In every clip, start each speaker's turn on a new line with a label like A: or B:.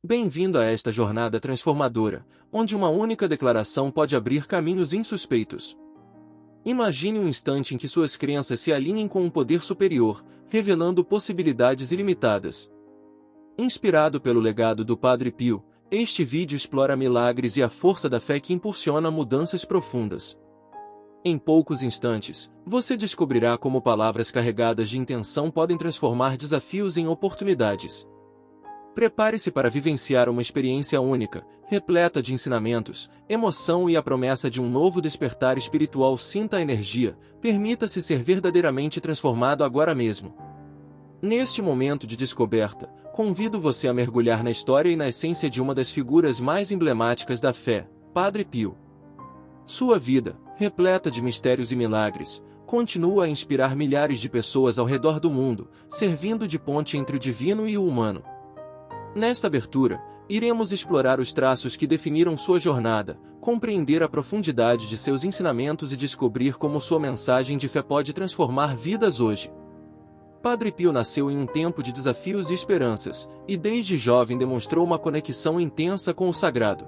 A: Bem-vindo a esta jornada transformadora, onde uma única declaração pode abrir caminhos insuspeitos. Imagine um instante em que suas crenças se alinhem com um poder superior, revelando possibilidades ilimitadas. Inspirado pelo legado do Padre Pio, este vídeo explora milagres e a força da fé que impulsiona mudanças profundas. Em poucos instantes, você descobrirá como palavras carregadas de intenção podem transformar desafios em oportunidades. Prepare-se para vivenciar uma experiência única, repleta de ensinamentos, emoção e a promessa de um novo despertar espiritual. Sinta a energia, permita-se ser verdadeiramente transformado agora mesmo. Neste momento de descoberta, convido você a mergulhar na história e na essência de uma das figuras mais emblemáticas da fé, Padre Pio. Sua vida, repleta de mistérios e milagres, continua a inspirar milhares de pessoas ao redor do mundo, servindo de ponte entre o divino e o humano. Nesta abertura, iremos explorar os traços que definiram sua jornada, compreender a profundidade de seus ensinamentos e descobrir como sua mensagem de fé pode transformar vidas hoje. Padre Pio nasceu em um tempo de desafios e esperanças, e desde jovem demonstrou uma conexão intensa com o sagrado.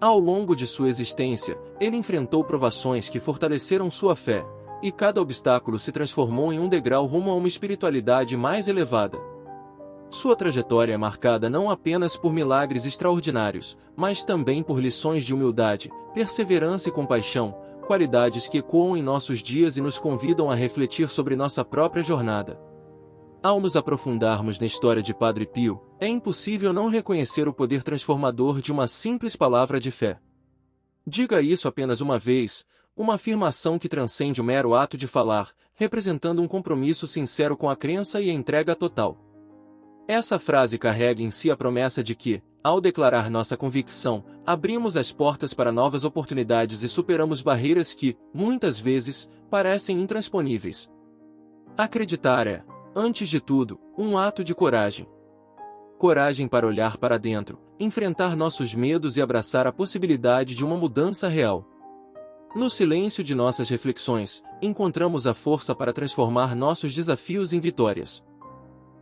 A: Ao longo de sua existência, ele enfrentou provações que fortaleceram sua fé, e cada obstáculo se transformou em um degrau rumo a uma espiritualidade mais elevada. Sua trajetória é marcada não apenas por milagres extraordinários, mas também por lições de humildade, perseverança e compaixão, qualidades que ecoam em nossos dias e nos convidam a refletir sobre nossa própria jornada. Ao nos aprofundarmos na história de Padre Pio, é impossível não reconhecer o poder transformador de uma simples palavra de fé. Diga isso apenas uma vez, uma afirmação que transcende o mero ato de falar, representando um compromisso sincero com a crença e a entrega total. Essa frase carrega em si a promessa de que, ao declarar nossa convicção, abrimos as portas para novas oportunidades e superamos barreiras que, muitas vezes, parecem intransponíveis. Acreditar é, antes de tudo, um ato de coragem. Coragem para olhar para dentro, enfrentar nossos medos e abraçar a possibilidade de uma mudança real. No silêncio de nossas reflexões, encontramos a força para transformar nossos desafios em vitórias.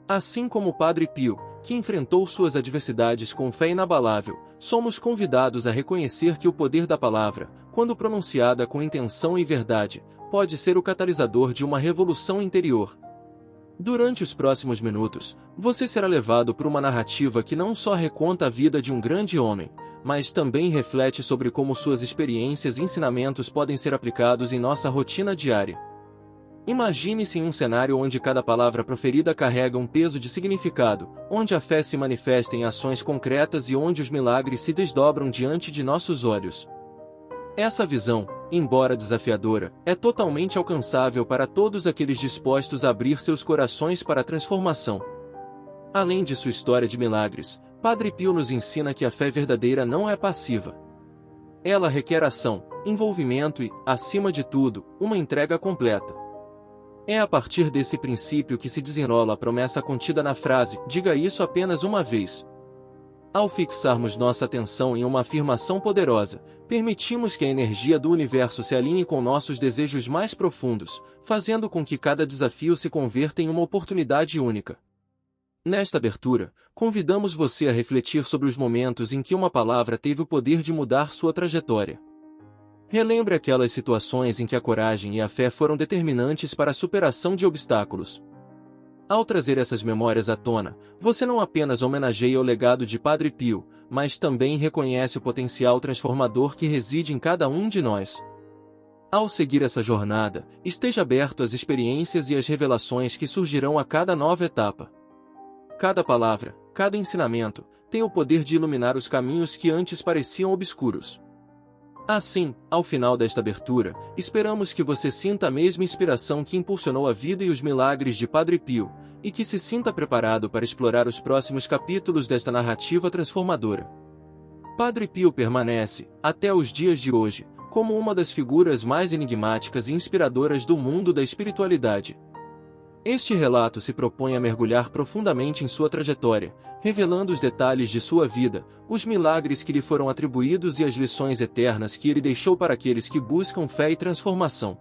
A: Assim como o Padre Pio, que enfrentou suas adversidades com fé inabalável, somos convidados a reconhecer que o poder da palavra, quando pronunciada com intenção e verdade, pode ser o catalisador de uma revolução interior. Durante os próximos minutos, você será levado por uma narrativa que não só reconta a vida de um grande homem, mas também reflete sobre como suas experiências e ensinamentos podem ser aplicados em nossa rotina diária. Imagine-se em um cenário onde cada palavra proferida carrega um peso de significado, onde a fé se manifesta em ações concretas e onde os milagres se desdobram diante de nossos olhos. Essa visão, embora desafiadora, é totalmente alcançável para todos aqueles dispostos a abrir seus corações para a transformação. Além de sua história de milagres, Padre Pio nos ensina que a fé verdadeira não é passiva. Ela requer ação, envolvimento e, acima de tudo, uma entrega completa. É a partir desse princípio que se desenrola a promessa contida na frase, diga isso apenas uma vez. Ao fixarmos nossa atenção em uma afirmação poderosa, permitimos que a energia do universo se alinhe com nossos desejos mais profundos, fazendo com que cada desafio se converta em uma oportunidade única. Nesta abertura, convidamos você a refletir sobre os momentos em que uma palavra teve o poder de mudar sua trajetória. Relembre aquelas situações em que a coragem e a fé foram determinantes para a superação de obstáculos. Ao trazer essas memórias à tona, você não apenas homenageia o legado de Padre Pio, mas também reconhece o potencial transformador que reside em cada um de nós. Ao seguir essa jornada, esteja aberto às experiências e às revelações que surgirão a cada nova etapa. Cada palavra, cada ensinamento, tem o poder de iluminar os caminhos que antes pareciam obscuros. Assim, ao final desta abertura, esperamos que você sinta a mesma inspiração que impulsionou a vida e os milagres de Padre Pio, e que se sinta preparado para explorar os próximos capítulos desta narrativa transformadora. Padre Pio permanece, até os dias de hoje, como uma das figuras mais enigmáticas e inspiradoras do mundo da espiritualidade. Este relato se propõe a mergulhar profundamente em sua trajetória, revelando os detalhes de sua vida, os milagres que lhe foram atribuídos e as lições eternas que ele deixou para aqueles que buscam fé e transformação.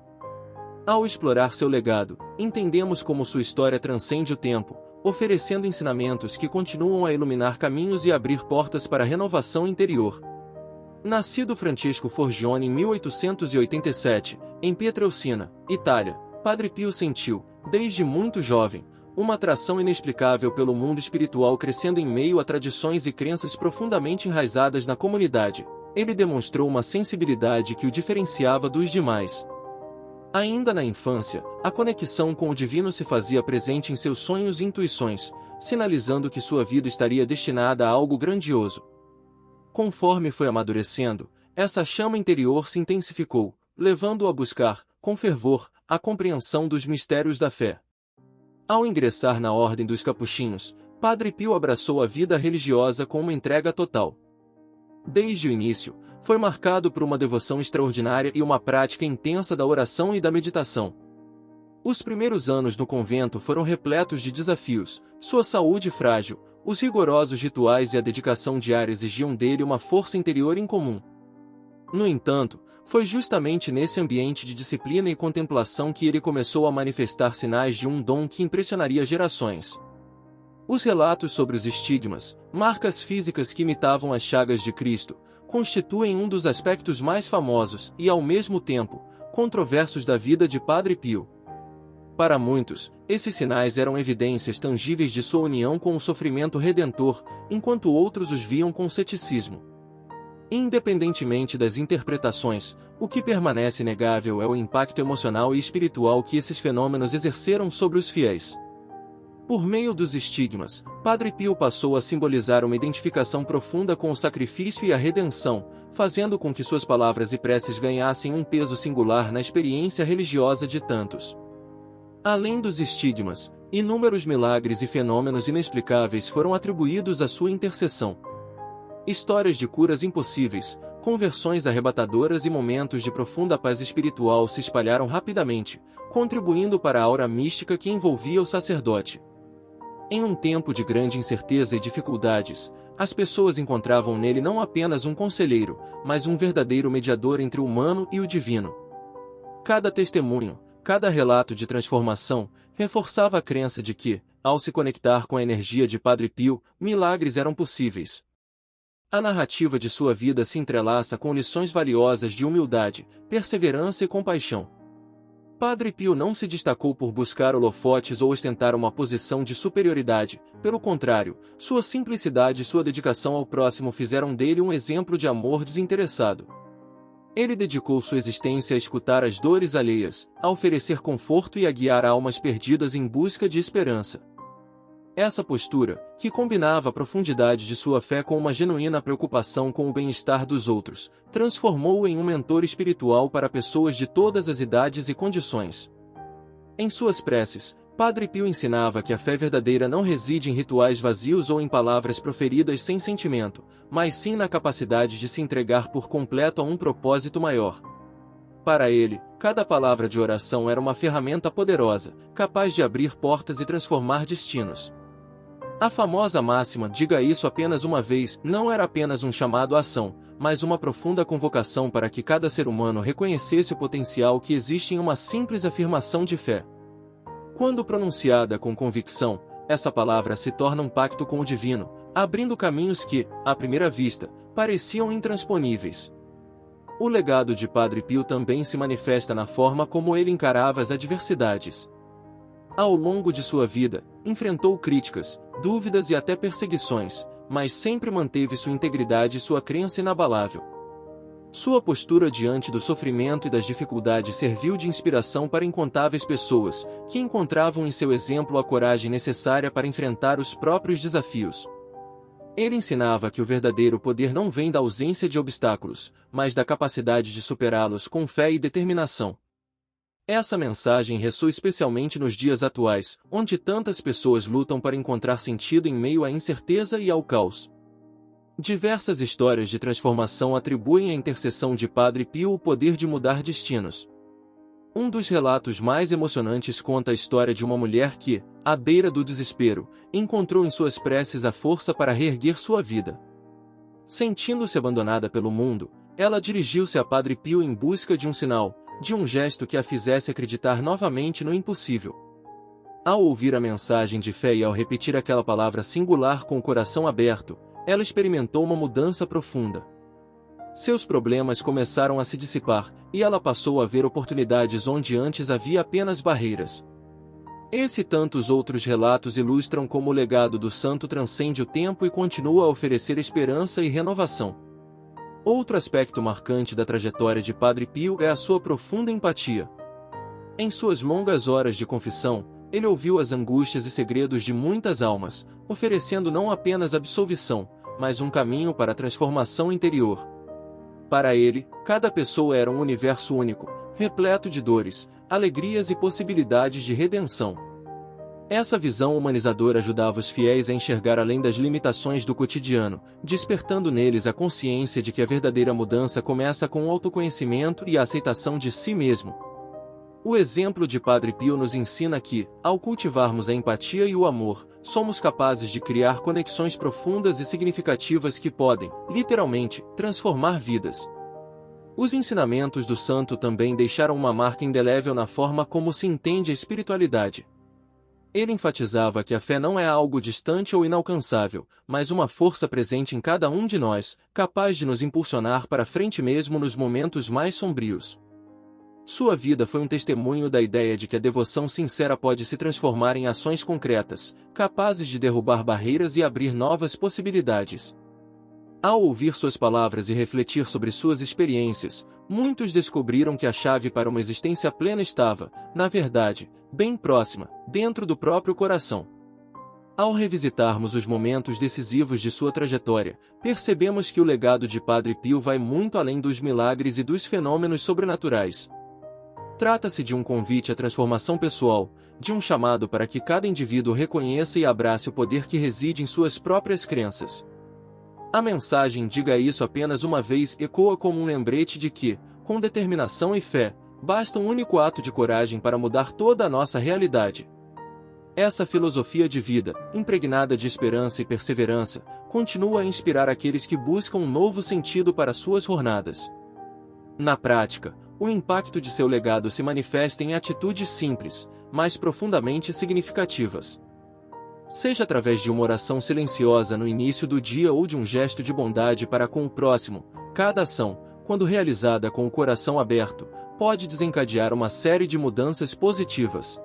A: Ao explorar seu legado, entendemos como sua história transcende o tempo, oferecendo ensinamentos que continuam a iluminar caminhos e abrir portas para a renovação interior. Nascido Francesco Forgione em 1887, em Pietrelcina, Itália, Padre Pio sentiu, desde muito jovem, uma atração inexplicável pelo mundo espiritual, crescendo em meio a tradições e crenças profundamente enraizadas na comunidade. Ele demonstrou uma sensibilidade que o diferenciava dos demais. Ainda na infância, a conexão com o divino se fazia presente em seus sonhos e intuições, sinalizando que sua vida estaria destinada a algo grandioso. Conforme foi amadurecendo, essa chama interior se intensificou, levando-o a buscar, com fervor, a compreensão dos mistérios da fé. Ao ingressar na Ordem dos Capuchinhos, Padre Pio abraçou a vida religiosa com uma entrega total. Desde o início, foi marcado por uma devoção extraordinária e uma prática intensa da oração e da meditação. Os primeiros anos no convento foram repletos de desafios, sua saúde frágil, os rigorosos rituais e a dedicação diária exigiam dele uma força interior incomum. No entanto, foi justamente nesse ambiente de disciplina e contemplação que ele começou a manifestar sinais de um dom que impressionaria gerações. Os relatos sobre os estigmas, marcas físicas que imitavam as chagas de Cristo, constituem um dos aspectos mais famosos e, ao mesmo tempo, controversos da vida de Padre Pio. Para muitos, esses sinais eram evidências tangíveis de sua união com o sofrimento redentor, enquanto outros os viam com ceticismo. Independentemente das interpretações, o que permanece inegável é o impacto emocional e espiritual que esses fenômenos exerceram sobre os fiéis. Por meio dos estigmas, Padre Pio passou a simbolizar uma identificação profunda com o sacrifício e a redenção, fazendo com que suas palavras e preces ganhassem um peso singular na experiência religiosa de tantos. Além dos estigmas, inúmeros milagres e fenômenos inexplicáveis foram atribuídos à sua intercessão. Histórias de curas impossíveis, conversões arrebatadoras e momentos de profunda paz espiritual se espalharam rapidamente, contribuindo para a aura mística que envolvia o sacerdote. Em um tempo de grande incerteza e dificuldades, as pessoas encontravam nele não apenas um conselheiro, mas um verdadeiro mediador entre o humano e o divino. Cada testemunho, cada relato de transformação, reforçava a crença de que, ao se conectar com a energia de Padre Pio, milagres eram possíveis. A narrativa de sua vida se entrelaça com lições valiosas de humildade, perseverança e compaixão. Padre Pio não se destacou por buscar holofotes ou ostentar uma posição de superioridade, pelo contrário, sua simplicidade e sua dedicação ao próximo fizeram dele um exemplo de amor desinteressado. Ele dedicou sua existência a escutar as dores alheias, a oferecer conforto e a guiar almas perdidas em busca de esperança. Essa postura, que combinava a profundidade de sua fé com uma genuína preocupação com o bem-estar dos outros, transformou-o em um mentor espiritual para pessoas de todas as idades e condições. Em suas preces, Padre Pio ensinava que a fé verdadeira não reside em rituais vazios ou em palavras proferidas sem sentimento, mas sim na capacidade de se entregar por completo a um propósito maior. Para ele, cada palavra de oração era uma ferramenta poderosa, capaz de abrir portas e transformar destinos. A famosa máxima "diga isso apenas uma vez" não era apenas um chamado à ação, mas uma profunda convocação para que cada ser humano reconhecesse o potencial que existe em uma simples afirmação de fé. Quando pronunciada com convicção, essa palavra se torna um pacto com o divino, abrindo caminhos que, à primeira vista, pareciam intransponíveis. O legado de Padre Pio também se manifesta na forma como ele encarava as adversidades. Ao longo de sua vida, enfrentou críticas, dúvidas e até perseguições, mas sempre manteve sua integridade e sua crença inabalável. Sua postura diante do sofrimento e das dificuldades serviu de inspiração para incontáveis pessoas, que encontravam em seu exemplo a coragem necessária para enfrentar os próprios desafios. Ele ensinava que o verdadeiro poder não vem da ausência de obstáculos, mas da capacidade de superá-los com fé e determinação. Essa mensagem ressoa especialmente nos dias atuais, onde tantas pessoas lutam para encontrar sentido em meio à incerteza e ao caos. Diversas histórias de transformação atribuem à intercessão de Padre Pio o poder de mudar destinos. Um dos relatos mais emocionantes conta a história de uma mulher que, à beira do desespero, encontrou em suas preces a força para reerguer sua vida. Sentindo-se abandonada pelo mundo, ela dirigiu-se a Padre Pio em busca de um sinal, de um gesto que a fizesse acreditar novamente no impossível. Ao ouvir a mensagem de fé e ao repetir aquela palavra singular com o coração aberto, ela experimentou uma mudança profunda. Seus problemas começaram a se dissipar, e ela passou a ver oportunidades onde antes havia apenas barreiras. Esse e tantos outros relatos ilustram como o legado do santo transcende o tempo e continua a oferecer esperança e renovação. Outro aspecto marcante da trajetória de Padre Pio é a sua profunda empatia. Em suas longas horas de confissão, ele ouviu as angústias e segredos de muitas almas, oferecendo não apenas absolvição, mas um caminho para a transformação interior. Para ele, cada pessoa era um universo único, repleto de dores, alegrias e possibilidades de redenção. Essa visão humanizadora ajudava os fiéis a enxergar além das limitações do cotidiano, despertando neles a consciência de que a verdadeira mudança começa com o autoconhecimento e a aceitação de si mesmo. O exemplo de Padre Pio nos ensina que, ao cultivarmos a empatia e o amor, somos capazes de criar conexões profundas e significativas que podem, literalmente, transformar vidas. Os ensinamentos do santo também deixaram uma marca indelével na forma como se entende a espiritualidade. Ele enfatizava que a fé não é algo distante ou inalcançável, mas uma força presente em cada um de nós, capaz de nos impulsionar para frente mesmo nos momentos mais sombrios. Sua vida foi um testemunho da ideia de que a devoção sincera pode se transformar em ações concretas, capazes de derrubar barreiras e abrir novas possibilidades. Ao ouvir suas palavras e refletir sobre suas experiências, muitos descobriram que a chave para uma existência plena estava, na verdade, bem próxima, dentro do próprio coração. Ao revisitarmos os momentos decisivos de sua trajetória, percebemos que o legado de Padre Pio vai muito além dos milagres e dos fenômenos sobrenaturais. Trata-se de um convite à transformação pessoal, de um chamado para que cada indivíduo reconheça e abrace o poder que reside em suas próprias crenças. A mensagem "diga isso apenas uma vez" ecoa como um lembrete de que, com determinação e fé, basta um único ato de coragem para mudar toda a nossa realidade. Essa filosofia de vida, impregnada de esperança e perseverança, continua a inspirar aqueles que buscam um novo sentido para suas jornadas. Na prática, o impacto de seu legado se manifesta em atitudes simples, mas profundamente significativas. Seja através de uma oração silenciosa no início do dia ou de um gesto de bondade para com o próximo, cada ação, quando realizada com o coração aberto, pode desencadear uma série de mudanças positivas.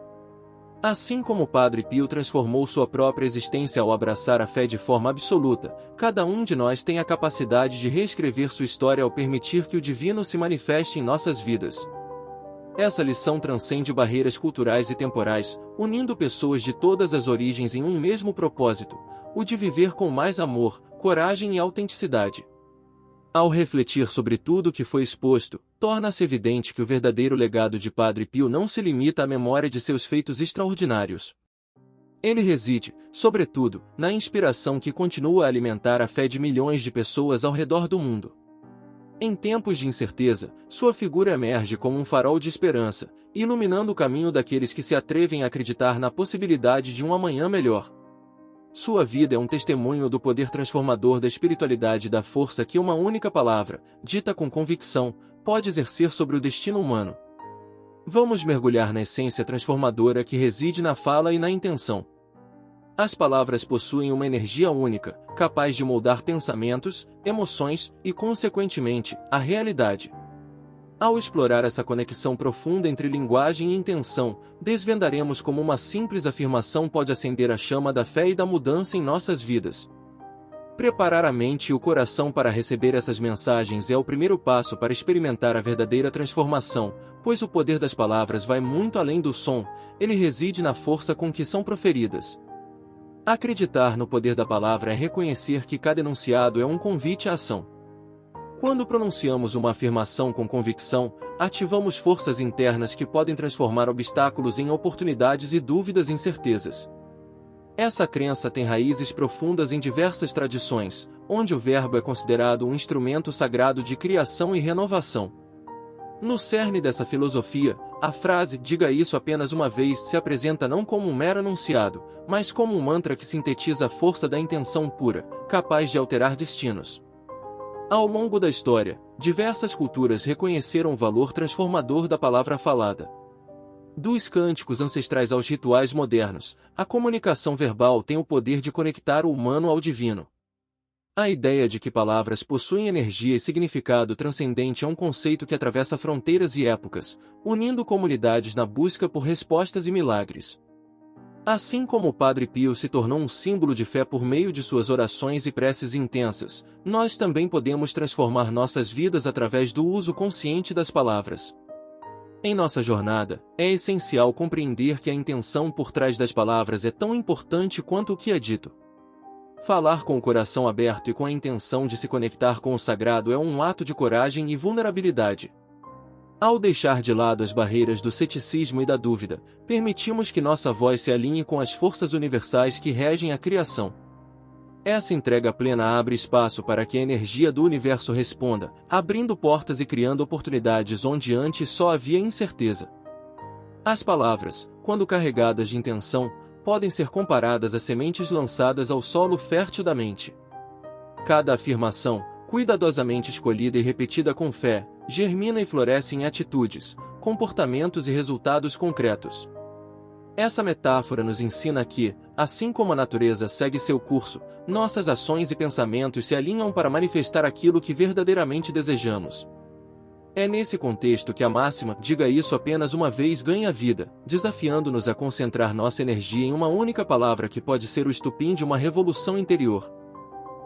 A: Assim como o Padre Pio transformou sua própria existência ao abraçar a fé de forma absoluta, cada um de nós tem a capacidade de reescrever sua história ao permitir que o divino se manifeste em nossas vidas. Essa lição transcende barreiras culturais e temporais, unindo pessoas de todas as origens em um mesmo propósito, o de viver com mais amor, coragem e autenticidade. Ao refletir sobre tudo o que foi exposto, torna-se evidente que o verdadeiro legado de Padre Pio não se limita à memória de seus feitos extraordinários. Ele reside, sobretudo, na inspiração que continua a alimentar a fé de milhões de pessoas ao redor do mundo. Em tempos de incerteza, sua figura emerge como um farol de esperança, iluminando o caminho daqueles que se atrevem a acreditar na possibilidade de um amanhã melhor. Sua vida é um testemunho do poder transformador da espiritualidade e da força que uma única palavra, dita com convicção, pode exercer sobre o destino humano. Vamos mergulhar na essência transformadora que reside na fala e na intenção. As palavras possuem uma energia única, capaz de moldar pensamentos, emoções e, consequentemente, a realidade. Ao explorar essa conexão profunda entre linguagem e intenção, desvendaremos como uma simples afirmação pode acender a chama da fé e da mudança em nossas vidas. Preparar a mente e o coração para receber essas mensagens é o primeiro passo para experimentar a verdadeira transformação, pois o poder das palavras vai muito além do som, ele reside na força com que são proferidas. Acreditar no poder da palavra é reconhecer que cada enunciado é um convite à ação. Quando pronunciamos uma afirmação com convicção, ativamos forças internas que podem transformar obstáculos em oportunidades e dúvidas em certezas. Essa crença tem raízes profundas em diversas tradições, onde o verbo é considerado um instrumento sagrado de criação e renovação. No cerne dessa filosofia, a frase "diga isso apenas uma vez" se apresenta não como um mero enunciado, mas como um mantra que sintetiza a força da intenção pura, capaz de alterar destinos. Ao longo da história, diversas culturas reconheceram o valor transformador da palavra falada. Dos cânticos ancestrais aos rituais modernos, a comunicação verbal tem o poder de conectar o humano ao divino. A ideia de que palavras possuem energia e significado transcendente é um conceito que atravessa fronteiras e épocas, unindo comunidades na busca por respostas e milagres. Assim como o Padre Pio se tornou um símbolo de fé por meio de suas orações e preces intensas, nós também podemos transformar nossas vidas através do uso consciente das palavras. Em nossa jornada, é essencial compreender que a intenção por trás das palavras é tão importante quanto o que é dito. Falar com o coração aberto e com a intenção de se conectar com o sagrado é um ato de coragem e vulnerabilidade. Ao deixar de lado as barreiras do ceticismo e da dúvida, permitimos que nossa voz se alinhe com as forças universais que regem a criação. Essa entrega plena abre espaço para que a energia do universo responda, abrindo portas e criando oportunidades onde antes só havia incerteza. As palavras, quando carregadas de intenção, podem ser comparadas a sementes lançadas ao solo fértil da mente. Cada afirmação, cuidadosamente escolhida e repetida com fé, germina e floresce em atitudes, comportamentos e resultados concretos. Essa metáfora nos ensina que, assim como a natureza segue seu curso, nossas ações e pensamentos se alinham para manifestar aquilo que verdadeiramente desejamos. É nesse contexto que a máxima "diga isso apenas uma vez" ganha vida, desafiando-nos a concentrar nossa energia em uma única palavra que pode ser o estupim de uma revolução interior.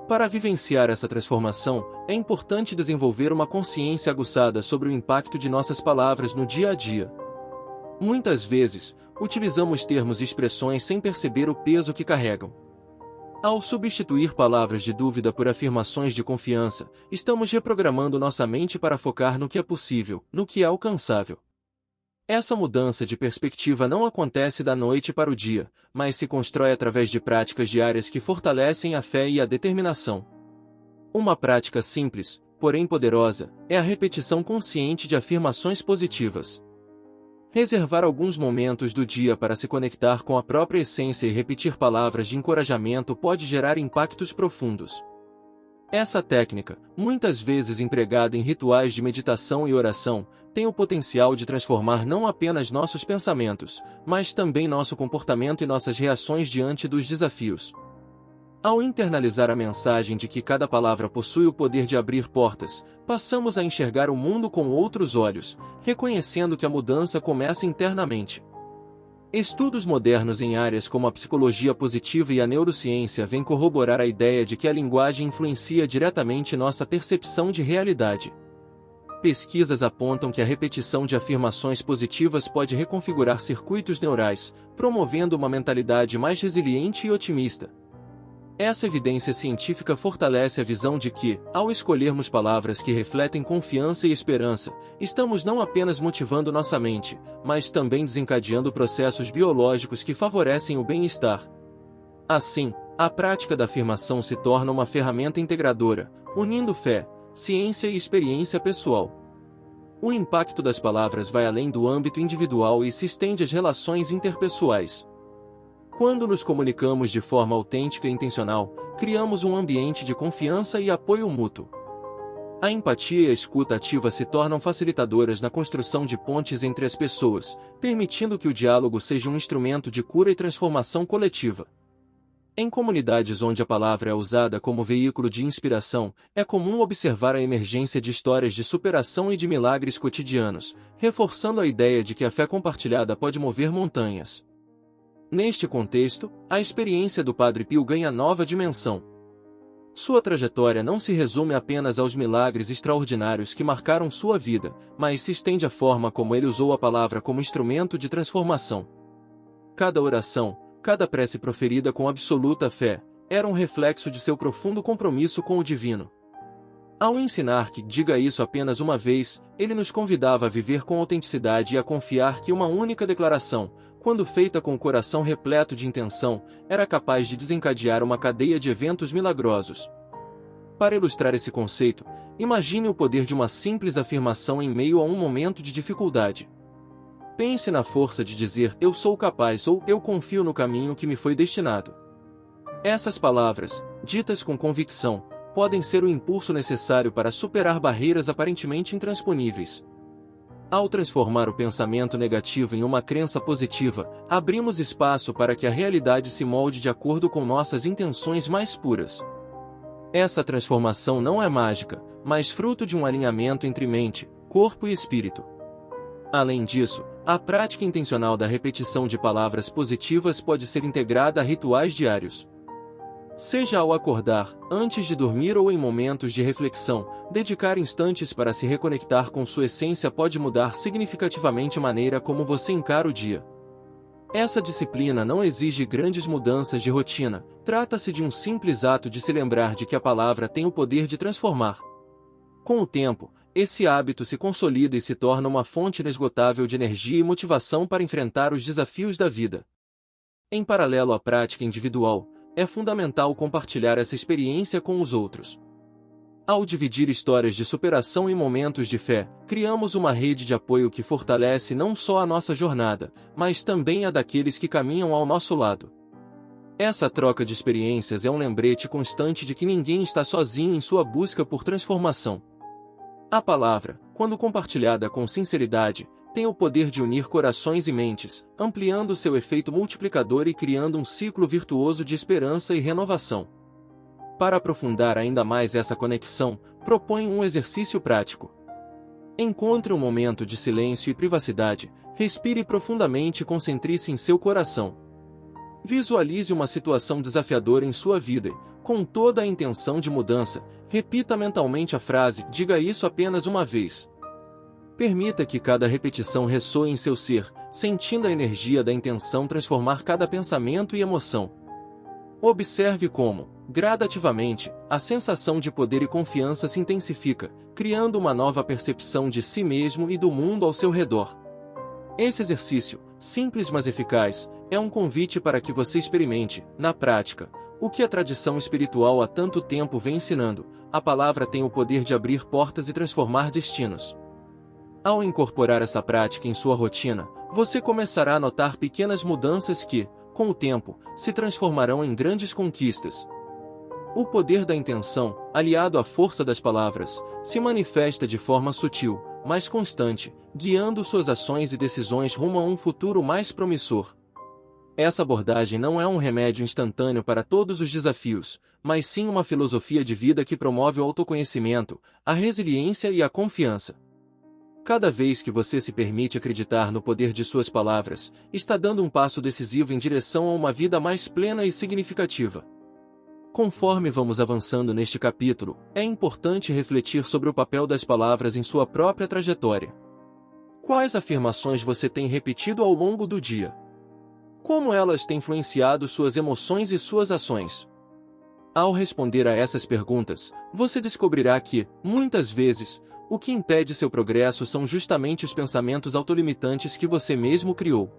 A: Para vivenciar essa transformação, é importante desenvolver uma consciência aguçada sobre o impacto de nossas palavras no dia a dia. Muitas vezes, utilizamos termos e expressões sem perceber o peso que carregam. Ao substituir palavras de dúvida por afirmações de confiança, estamos reprogramando nossa mente para focar no que é possível, no que é alcançável. Essa mudança de perspectiva não acontece da noite para o dia, mas se constrói através de práticas diárias que fortalecem a fé e a determinação. Uma prática simples, porém poderosa, é a repetição consciente de afirmações positivas. Reservar alguns momentos do dia para se conectar com a própria essência e repetir palavras de encorajamento pode gerar impactos profundos. Essa técnica, muitas vezes empregada em rituais de meditação e oração, tem o potencial de transformar não apenas nossos pensamentos, mas também nosso comportamento e nossas reações diante dos desafios. Ao internalizar a mensagem de que cada palavra possui o poder de abrir portas, passamos a enxergar o mundo com outros olhos, reconhecendo que a mudança começa internamente. Estudos modernos em áreas como a psicologia positiva e a neurociência vêm corroborar a ideia de que a linguagem influencia diretamente nossa percepção de realidade. Pesquisas apontam que a repetição de afirmações positivas pode reconfigurar circuitos neurais, promovendo uma mentalidade mais resiliente e otimista. Essa evidência científica fortalece a visão de que, ao escolhermos palavras que refletem confiança e esperança, estamos não apenas motivando nossa mente, mas também desencadeando processos biológicos que favorecem o bem-estar. Assim, a prática da afirmação se torna uma ferramenta integradora, unindo fé, ciência e experiência pessoal. O impacto das palavras vai além do âmbito individual e se estende às relações interpessoais. Quando nos comunicamos de forma autêntica e intencional, criamos um ambiente de confiança e apoio mútuo. A empatia e a escuta ativa se tornam facilitadoras na construção de pontes entre as pessoas, permitindo que o diálogo seja um instrumento de cura e transformação coletiva. Em comunidades onde a palavra é usada como veículo de inspiração, é comum observar a emergência de histórias de superação e de milagres cotidianos, reforçando a ideia de que a fé compartilhada pode mover montanhas. Neste contexto, a experiência do Padre Pio ganha nova dimensão. Sua trajetória não se resume apenas aos milagres extraordinários que marcaram sua vida, mas se estende à forma como ele usou a palavra como instrumento de transformação. Cada oração, cada prece proferida com absoluta fé, era um reflexo de seu profundo compromisso com o divino. Ao ensinar que "diga isso apenas uma vez", ele nos convidava a viver com autenticidade e a confiar que uma única declaração, quando feita com o coração repleto de intenção, era capaz de desencadear uma cadeia de eventos milagrosos. Para ilustrar esse conceito, imagine o poder de uma simples afirmação em meio a um momento de dificuldade. Pense na força de dizer "eu sou capaz" ou "eu confio no caminho que me foi destinado". Essas palavras, ditas com convicção, podem ser o impulso necessário para superar barreiras aparentemente intransponíveis. Ao transformar o pensamento negativo em uma crença positiva, abrimos espaço para que a realidade se molde de acordo com nossas intenções mais puras. Essa transformação não é mágica, mas fruto de um alinhamento entre mente, corpo e espírito. Além disso, a prática intencional da repetição de palavras positivas pode ser integrada a rituais diários. Seja ao acordar, antes de dormir ou em momentos de reflexão, dedicar instantes para se reconectar com sua essência pode mudar significativamente a maneira como você encara o dia. Essa disciplina não exige grandes mudanças de rotina, trata-se de um simples ato de se lembrar de que a palavra tem o poder de transformar. Com o tempo, esse hábito se consolida e se torna uma fonte inesgotável de energia e motivação para enfrentar os desafios da vida. Em paralelo à prática individual, é fundamental compartilhar essa experiência com os outros. Ao dividir histórias de superação e momentos de fé, criamos uma rede de apoio que fortalece não só a nossa jornada, mas também a daqueles que caminham ao nosso lado. Essa troca de experiências é um lembrete constante de que ninguém está sozinho em sua busca por transformação. A palavra, quando compartilhada com sinceridade, tem o poder de unir corações e mentes, ampliando seu efeito multiplicador e criando um ciclo virtuoso de esperança e renovação. Para aprofundar ainda mais essa conexão, proponho um exercício prático. Encontre um momento de silêncio e privacidade, respire profundamente e concentre-se em seu coração. Visualize uma situação desafiadora em sua vida e, com toda a intenção de mudança, repita mentalmente a frase: diga isso apenas uma vez. Permita que cada repetição ressoe em seu ser, sentindo a energia da intenção transformar cada pensamento e emoção. Observe como, gradativamente, a sensação de poder e confiança se intensifica, criando uma nova percepção de si mesmo e do mundo ao seu redor. Esse exercício, simples mas eficaz, é um convite para que você experimente, na prática, o que a tradição espiritual há tanto tempo vem ensinando: a palavra tem o poder de abrir portas e transformar destinos. Ao incorporar essa prática em sua rotina, você começará a notar pequenas mudanças que, com o tempo, se transformarão em grandes conquistas. O poder da intenção, aliado à força das palavras, se manifesta de forma sutil, mas constante, guiando suas ações e decisões rumo a um futuro mais promissor. Essa abordagem não é um remédio instantâneo para todos os desafios, mas sim uma filosofia de vida que promove o autoconhecimento, a resiliência e a confiança. Cada vez que você se permite acreditar no poder de suas palavras, está dando um passo decisivo em direção a uma vida mais plena e significativa. Conforme vamos avançando neste capítulo, é importante refletir sobre o papel das palavras em sua própria trajetória. Quais afirmações você tem repetido ao longo do dia? Como elas têm influenciado suas emoções e suas ações? Ao responder a essas perguntas, você descobrirá que, muitas vezes, o que impede seu progresso são justamente os pensamentos autolimitantes que você mesmo criou.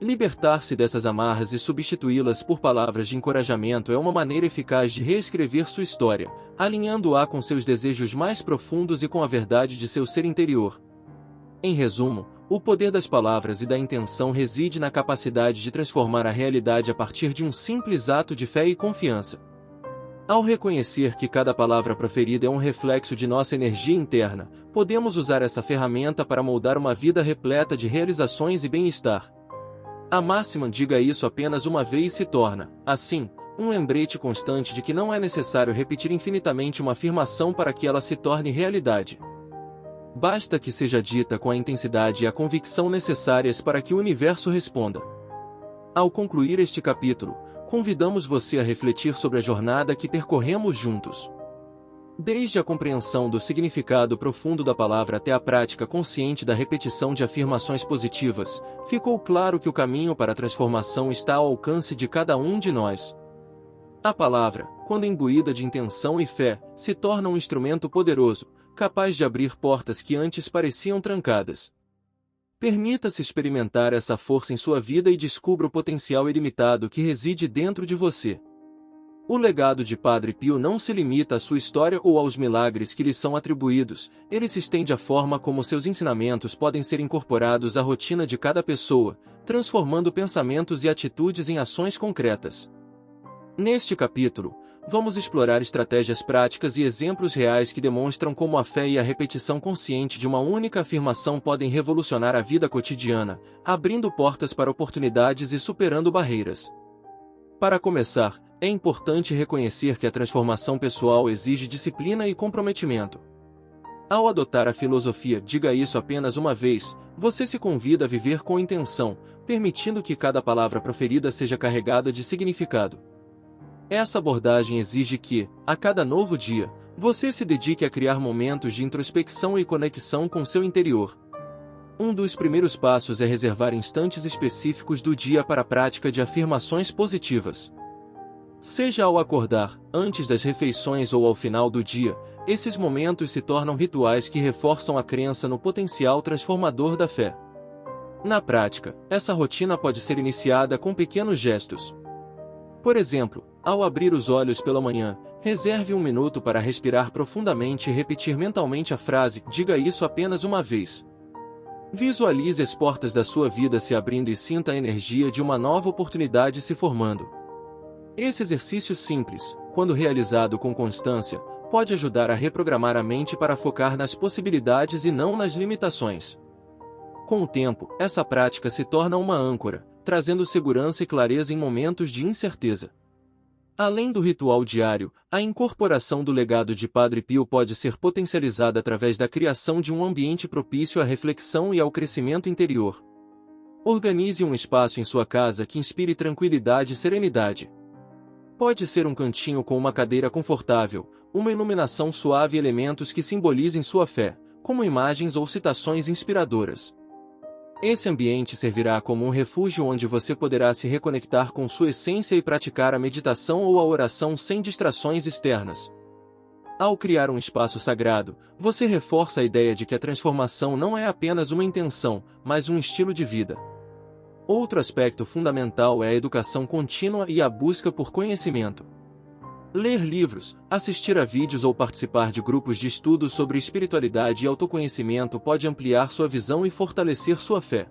A: Libertar-se dessas amarras e substituí-las por palavras de encorajamento é uma maneira eficaz de reescrever sua história, alinhando-a com seus desejos mais profundos e com a verdade de seu ser interior. Em resumo, o poder das palavras e da intenção reside na capacidade de transformar a realidade a partir de um simples ato de fé e confiança. Ao reconhecer que cada palavra proferida é um reflexo de nossa energia interna, podemos usar essa ferramenta para moldar uma vida repleta de realizações e bem-estar. A máxima "diga isso apenas uma vez" se torna, assim, um lembrete constante de que não é necessário repetir infinitamente uma afirmação para que ela se torne realidade. Basta que seja dita com a intensidade e a convicção necessárias para que o universo responda. Ao concluir este capítulo, convidamos você a refletir sobre a jornada que percorremos juntos. Desde a compreensão do significado profundo da palavra até a prática consciente da repetição de afirmações positivas, ficou claro que o caminho para a transformação está ao alcance de cada um de nós. A palavra, quando imbuída de intenção e fé, se torna um instrumento poderoso, capaz de abrir portas que antes pareciam trancadas. Permita-se experimentar essa força em sua vida e descubra o potencial ilimitado que reside dentro de você. O legado de Padre Pio não se limita à sua história ou aos milagres que lhe são atribuídos, ele se estende à forma como seus ensinamentos podem ser incorporados à rotina de cada pessoa, transformando pensamentos e atitudes em ações concretas. Neste capítulo, vamos explorar estratégias práticas e exemplos reais que demonstram como a fé e a repetição consciente de uma única afirmação podem revolucionar a vida cotidiana, abrindo portas para oportunidades e superando barreiras. Para começar, é importante reconhecer que a transformação pessoal exige disciplina e comprometimento. Ao adotar a filosofia "diga isso apenas uma vez", você se convida a viver com intenção, permitindo que cada palavra proferida seja carregada de significado. Essa abordagem exige que, a cada novo dia, você se dedique a criar momentos de introspecção e conexão com seu interior. Um dos primeiros passos é reservar instantes específicos do dia para a prática de afirmações positivas. Seja ao acordar, antes das refeições ou ao final do dia, esses momentos se tornam rituais que reforçam a crença no potencial transformador da fé. Na prática, essa rotina pode ser iniciada com pequenos gestos. Por exemplo, ao abrir os olhos pela manhã, reserve um minuto para respirar profundamente e repetir mentalmente a frase "diga isso apenas uma vez". Visualize as portas da sua vida se abrindo e sinta a energia de uma nova oportunidade se formando. Esse exercício simples, quando realizado com constância, pode ajudar a reprogramar a mente para focar nas possibilidades e não nas limitações. Com o tempo, essa prática se torna uma âncora, trazendo segurança e clareza em momentos de incerteza. Além do ritual diário, a incorporação do legado de Padre Pio pode ser potencializada através da criação de um ambiente propício à reflexão e ao crescimento interior. Organize um espaço em sua casa que inspire tranquilidade e serenidade. Pode ser um cantinho com uma cadeira confortável, uma iluminação suave e elementos que simbolizem sua fé, como imagens ou citações inspiradoras. Esse ambiente servirá como um refúgio onde você poderá se reconectar com sua essência e praticar a meditação ou a oração sem distrações externas. Ao criar um espaço sagrado, você reforça a ideia de que a transformação não é apenas uma intenção, mas um estilo de vida. Outro aspecto fundamental é a educação contínua e a busca por conhecimento. Ler livros, assistir a vídeos ou participar de grupos de estudo sobre espiritualidade e autoconhecimento pode ampliar sua visão e fortalecer sua fé.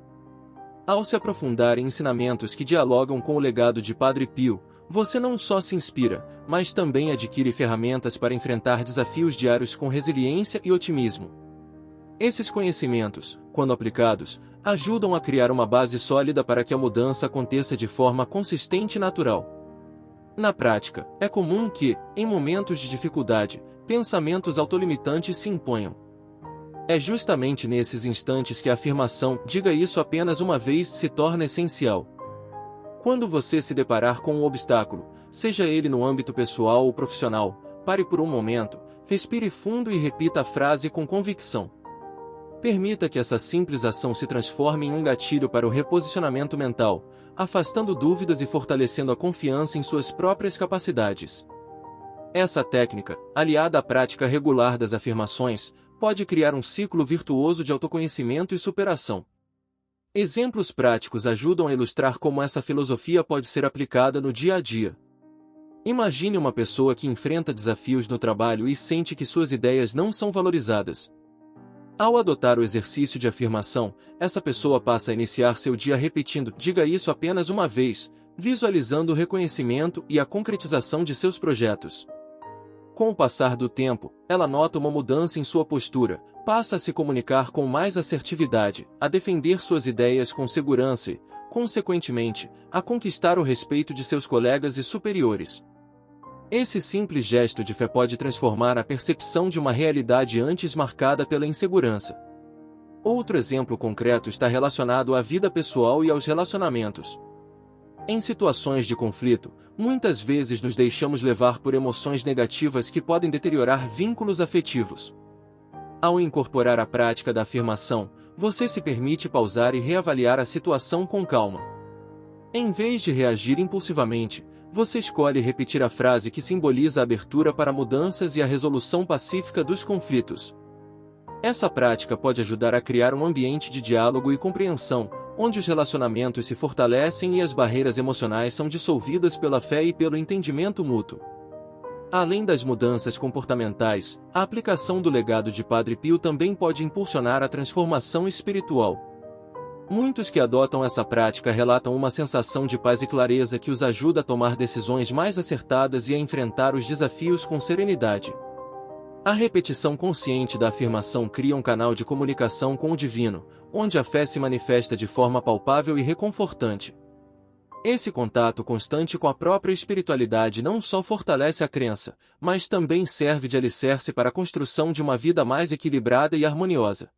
A: Ao se aprofundar em ensinamentos que dialogam com o legado de Padre Pio, você não só se inspira, mas também adquire ferramentas para enfrentar desafios diários com resiliência e otimismo. Esses conhecimentos, quando aplicados, ajudam a criar uma base sólida para que a mudança aconteça de forma consistente e natural. Na prática, é comum que, em momentos de dificuldade, pensamentos autolimitantes se imponham. É justamente nesses instantes que a afirmação "diga isso apenas uma vez" se torna essencial. Quando você se deparar com um obstáculo, seja ele no âmbito pessoal ou profissional, pare por um momento, respire fundo e repita a frase com convicção. Permita que essa simples ação se transforme em um gatilho para o reposicionamento mental, afastando dúvidas e fortalecendo a confiança em suas próprias capacidades. Essa técnica, aliada à prática regular das afirmações, pode criar um ciclo virtuoso de autoconhecimento e superação. Exemplos práticos ajudam a ilustrar como essa filosofia pode ser aplicada no dia a dia. Imagine uma pessoa que enfrenta desafios no trabalho e sente que suas ideias não são valorizadas. Ao adotar o exercício de afirmação, essa pessoa passa a iniciar seu dia repetindo "diga isso apenas uma vez", visualizando o reconhecimento e a concretização de seus projetos. Com o passar do tempo, ela nota uma mudança em sua postura, passa a se comunicar com mais assertividade, a defender suas ideias com segurança e, consequentemente, a conquistar o respeito de seus colegas e superiores. Esse simples gesto de fé pode transformar a percepção de uma realidade antes marcada pela insegurança. Outro exemplo concreto está relacionado à vida pessoal e aos relacionamentos. Em situações de conflito, muitas vezes nos deixamos levar por emoções negativas que podem deteriorar vínculos afetivos. Ao incorporar a prática da afirmação, você se permite pausar e reavaliar a situação com calma. Em vez de reagir impulsivamente, você escolhe repetir a frase que simboliza a abertura para mudanças e a resolução pacífica dos conflitos. Essa prática pode ajudar a criar um ambiente de diálogo e compreensão, onde os relacionamentos se fortalecem e as barreiras emocionais são dissolvidas pela fé e pelo entendimento mútuo. Além das mudanças comportamentais, a aplicação do legado de Padre Pio também pode impulsionar a transformação espiritual. Muitos que adotam essa prática relatam uma sensação de paz e clareza que os ajuda a tomar decisões mais acertadas e a enfrentar os desafios com serenidade. A repetição consciente da afirmação cria um canal de comunicação com o divino, onde a fé se manifesta de forma palpável e reconfortante. Esse contato constante com a própria espiritualidade não só fortalece a crença, mas também serve de alicerce para a construção de uma vida mais equilibrada e harmoniosa.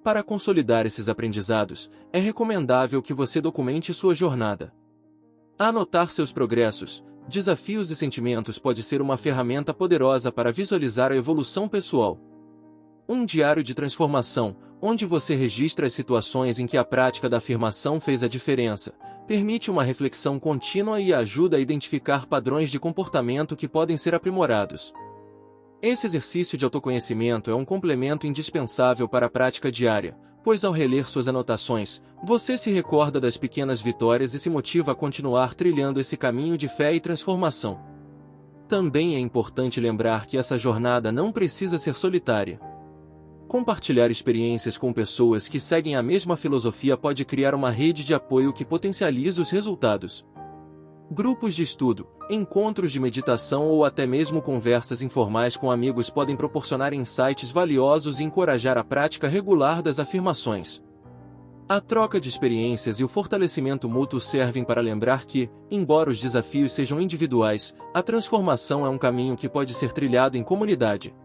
A: Para consolidar esses aprendizados, é recomendável que você documente sua jornada. Anotar seus progressos, desafios e sentimentos pode ser uma ferramenta poderosa para visualizar a evolução pessoal. Um diário de transformação, onde você registra as situações em que a prática da afirmação fez a diferença, permite uma reflexão contínua e ajuda a identificar padrões de comportamento que podem ser aprimorados. Esse exercício de autoconhecimento é um complemento indispensável para a prática diária, pois ao reler suas anotações, você se recorda das pequenas vitórias e se motiva a continuar trilhando esse caminho de fé e transformação. Também é importante lembrar que essa jornada não precisa ser solitária. Compartilhar experiências com pessoas que seguem a mesma filosofia pode criar uma rede de apoio que potencializa os resultados. Grupos de estudo, encontros de meditação ou até mesmo conversas informais com amigos podem proporcionar insights valiosos e encorajar a prática regular das afirmações. A troca de experiências e o fortalecimento mútuo servem para lembrar que, embora os desafios sejam individuais, a transformação é um caminho que pode ser trilhado em comunidade.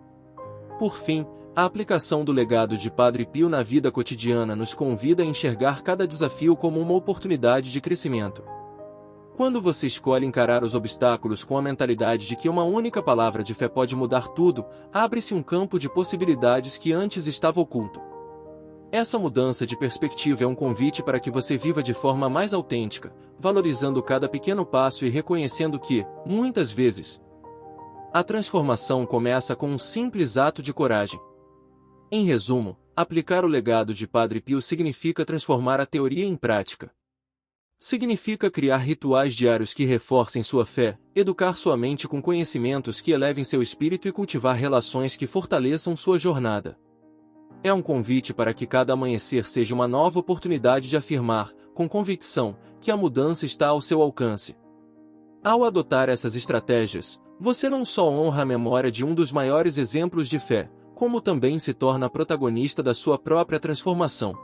A: Por fim, a aplicação do legado de Padre Pio na vida cotidiana nos convida a enxergar cada desafio como uma oportunidade de crescimento. Quando você escolhe encarar os obstáculos com a mentalidade de que uma única palavra de fé pode mudar tudo, abre-se um campo de possibilidades que antes estava oculto. Essa mudança de perspectiva é um convite para que você viva de forma mais autêntica, valorizando cada pequeno passo e reconhecendo que, muitas vezes, a transformação começa com um simples ato de coragem. Em resumo, aplicar o legado de Padre Pio significa transformar a teoria em prática. Significa criar rituais diários que reforcem sua fé, educar sua mente com conhecimentos que elevem seu espírito e cultivar relações que fortaleçam sua jornada. É um convite para que cada amanhecer seja uma nova oportunidade de afirmar, com convicção, que a mudança está ao seu alcance. Ao adotar essas estratégias, você não só honra a memória de um dos maiores exemplos de fé, como também se torna protagonista da sua própria transformação.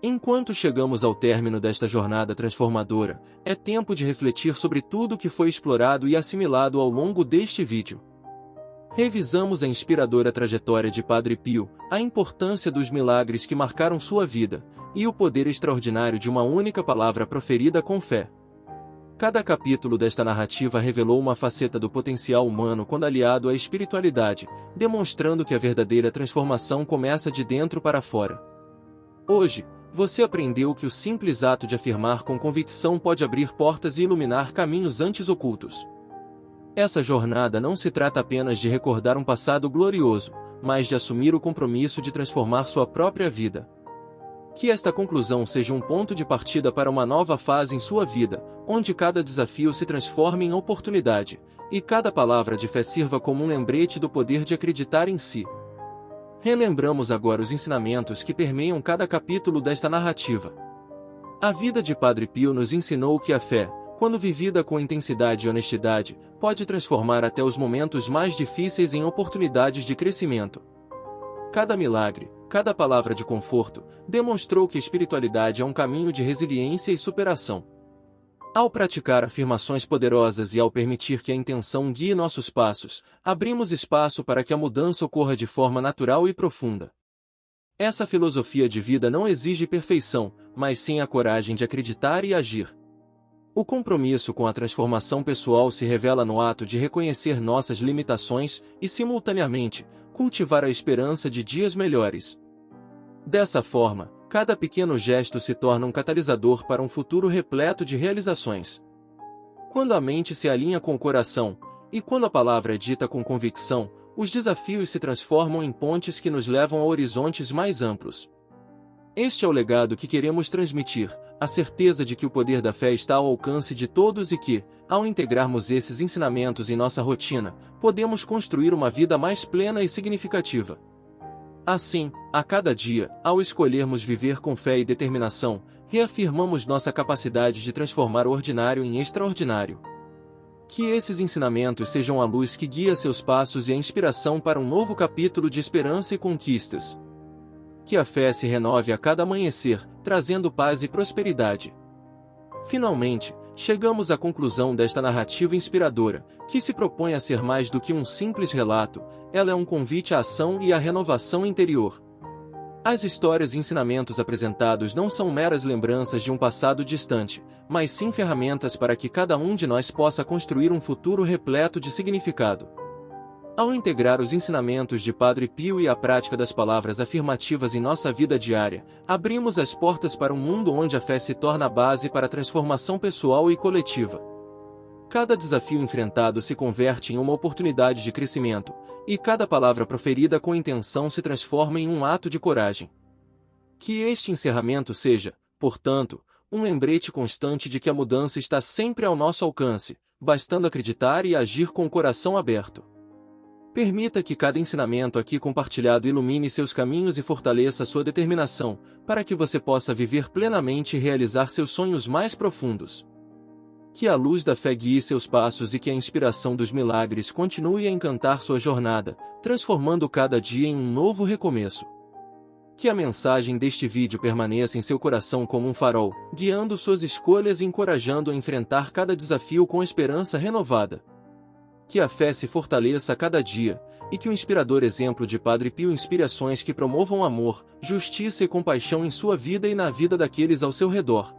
A: Enquanto chegamos ao término desta jornada transformadora, é tempo de refletir sobre tudo que foi explorado e assimilado ao longo deste vídeo. Revisamos a inspiradora trajetória de Padre Pio, a importância dos milagres que marcaram sua vida, e o poder extraordinário de uma única palavra proferida com fé. Cada capítulo desta narrativa revelou uma faceta do potencial humano quando aliado à espiritualidade, demonstrando que a verdadeira transformação começa de dentro para fora. Hoje, você aprendeu que o simples ato de afirmar com convicção pode abrir portas e iluminar caminhos antes ocultos. Essa jornada não se trata apenas de recordar um passado glorioso, mas de assumir o compromisso de transformar sua própria vida. Que esta conclusão seja um ponto de partida para uma nova fase em sua vida, onde cada desafio se transforme em oportunidade, e cada palavra de fé sirva como um lembrete do poder de acreditar em si. Relembramos agora os ensinamentos que permeiam cada capítulo desta narrativa. A vida de Padre Pio nos ensinou que a fé, quando vivida com intensidade e honestidade, pode transformar até os momentos mais difíceis em oportunidades de crescimento. Cada milagre, cada palavra de conforto, demonstrou que a espiritualidade é um caminho de resiliência e superação. Ao praticar afirmações poderosas e ao permitir que a intenção guie nossos passos, abrimos espaço para que a mudança ocorra de forma natural e profunda. Essa filosofia de vida não exige perfeição, mas sim a coragem de acreditar e agir. O compromisso com a transformação pessoal se revela no ato de reconhecer nossas limitações e, simultaneamente, cultivar a esperança de dias melhores. Dessa forma, cada pequeno gesto se torna um catalisador para um futuro repleto de realizações. Quando a mente se alinha com o coração, e quando a palavra é dita com convicção, os desafios se transformam em pontes que nos levam a horizontes mais amplos. Este é o legado que queremos transmitir, a certeza de que o poder da fé está ao alcance de todos e que, ao integrarmos esses ensinamentos em nossa rotina, podemos construir uma vida mais plena e significativa. Assim, a cada dia, ao escolhermos viver com fé e determinação, reafirmamos nossa capacidade de transformar o ordinário em extraordinário. Que esses ensinamentos sejam a luz que guia seus passos e a inspiração para um novo capítulo de esperança e conquistas. Que a fé se renove a cada amanhecer, trazendo paz e prosperidade. Finalmente, chegamos à conclusão desta narrativa inspiradora, que se propõe a ser mais do que um simples relato, ela é um convite à ação e à renovação interior. As histórias e ensinamentos apresentados não são meras lembranças de um passado distante, mas sim ferramentas para que cada um de nós possa construir um futuro repleto de significado. Ao integrar os ensinamentos de Padre Pio e a prática das palavras afirmativas em nossa vida diária, abrimos as portas para um mundo onde a fé se torna a base para a transformação pessoal e coletiva. Cada desafio enfrentado se converte em uma oportunidade de crescimento, e cada palavra proferida com intenção se transforma em um ato de coragem. Que este encerramento seja, portanto, um lembrete constante de que a mudança está sempre ao nosso alcance, bastando acreditar e agir com o coração aberto. Permita que cada ensinamento aqui compartilhado ilumine seus caminhos e fortaleça sua determinação, para que você possa viver plenamente e realizar seus sonhos mais profundos. Que a luz da fé guie seus passos e que a inspiração dos milagres continue a encantar sua jornada, transformando cada dia em um novo recomeço. Que a mensagem deste vídeo permaneça em seu coração como um farol, guiando suas escolhas e encorajando a enfrentar cada desafio com esperança renovada. Que a fé se fortaleça a cada dia, e que o inspirador exemplo de Padre Pio inspire ações que promovam amor, justiça e compaixão em sua vida e na vida daqueles ao seu redor.